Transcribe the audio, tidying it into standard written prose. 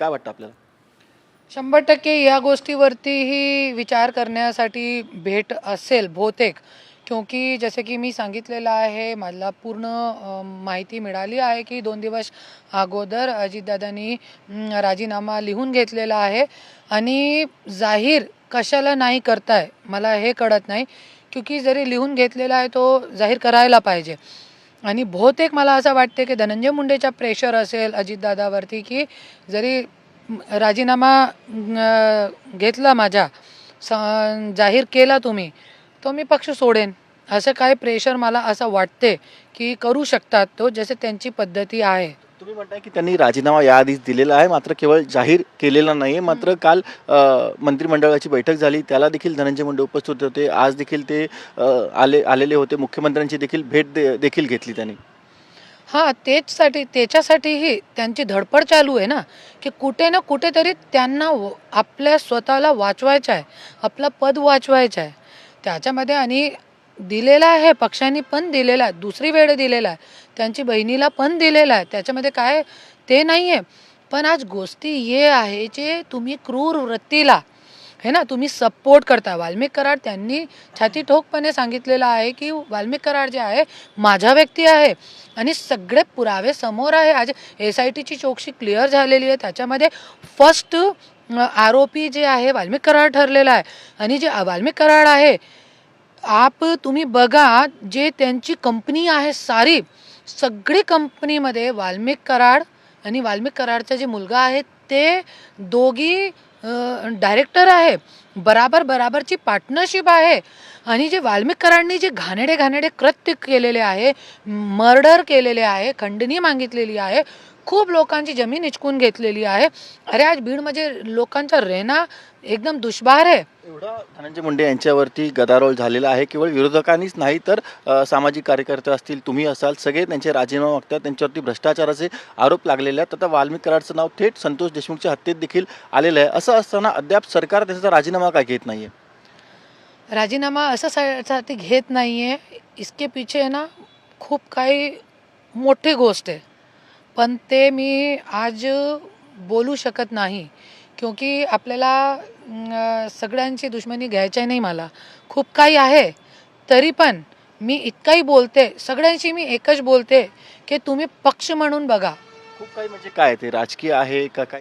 काय वाटतं आपल्याला? 100% या गोष्टीवरतीही विचार करण्यासाठी भेट असेल बहुतेक. क्योंकि जसे की मी सांगितलेलं आहे, मला पूर्ण माहिती मिळाली आहे की 2 दिवस अगोदर अजितदादांनी राजीनामा लिहून घेतलेला आहे आणि जाहीर कशाला नाही करताय मला हे कळत नाही. क्योंकि जरी लिहून घेतलेला आहे तो जाहीर करायला पाहिजे. आणि बहुतेक मला असं वाटते की धनंजय मुंडेचा प्रेशर असेल अजितदादावरती की जरी राजीनामा घेतला माझा जाहीर केला तुम्ही तो मी पक्ष सोडेन, असं काय प्रेशर मला असं वाटते की करू शकतात तो, जसे त्यांची पद्धती आहे. तुम्ही म्हणताय की त्यांनी राजीनामा याआधीच दिलेला आहे, मात्र केवळ जाहीर केलेला नाही. मात्र काल मंत्रिमंडळाची बैठक झाली, त्याला देखील धनंजय मुंडे उपस्थित होते. आज देखील ते आलेले होते. मुख्यमंत्र्यांची देखील भेट देखील घेतली त्यांनी. हां, त्याच्यासाठीही त्यांची धडपड चालू आहे ना, की कुठे ना कुठेतरी त्यांना आपल्या स्वतःला वाचवायचं आहे, आपलं पद वाचवायचं आहे. त्याच्यामध्ये आणि दिलेला आहे, पक्षांनी पण दिलेला आहे, दुसरी वेळ दिलेला आहे, त्यांची बहिणीला पण दिलेला आहे. त्याच्यामध्ये काय ते नाही आहे. पण आज गोष्टी हे आहे जे तुम्ही क्रूर वृत्तीला है ना तुम्ही सपोर्ट करता. वाल्मिक कराड त्यांनी छाती ठोकपणे सांगितलेलं आहे की वाल्मिक कराड जे आहे माझा व्यक्ती आहे आणि सगळे पुरावे समोर आहे. आज SITची चौकशी क्लिअर झालेली आहे. त्याच्यामध्ये फर्स्ट आरोपी जे आहे वाल्मिक कराड ठरलेला आहे. आणि जे वाल्मिक कराड आहे तुम्ही बघा जे त्यांची कंपनी आहे सगळी कंपनीमध्ये वाल्मिक कराड आणि वाल्मिक कराडचा जे मुलगा आहे ते दोघी डायरेक्टर आहे. बराबरची पार्टनरशिप आहे. आणि जे वाल्मिक कराडनी जे घाणेरडे कृत्य केलेले आहे, मर्डर केलेले आहे, खंडणी मागितलेली आहे, खूप लोकांची जमीन हिसकून घेतलेली आहे. अरे आज बीडमध्ये लोकांचा राहणं एकदम दुष्भार आहे. एवढा धनंजय मुंडे यांच्यावरती गदारोळ झालेला आहे. केवळ विरोधकांनीच नाही तर सामाजिक कार्यकर्ते असतील, तुम्ही असाल, सगळे त्यांचे राजीनामा मागतात. त्यांच्यावरती भ्रष्टाचाराचे आरोप लागलेले आहेत. आता वाल्मिक कराडचं नाव थेट संतोष देशमुखच्या हत्येत देखील आलेलं आहे. असं असताना अद्याप सरकार त्याचा राजीनामा काय घेत नाहीये? राजीनामा अशासाठी घेत नाहीये. इसके पीछे ना खूप काही मोठी गोष्ट आहे. पण ते मी आज बोलू शकत नाही. क्योंकि आपल्याला सगळ्यांची दुश्मनी घ्यायची नाही. मला खूप काही आहे, तरी पण मी इतकंही बोलते, सगळ्यांशी मी एकच बोलते की तुम्ही पक्ष म्हणून बघा. खूप काही म्हणजे काय ते राजकीय आहे का काय?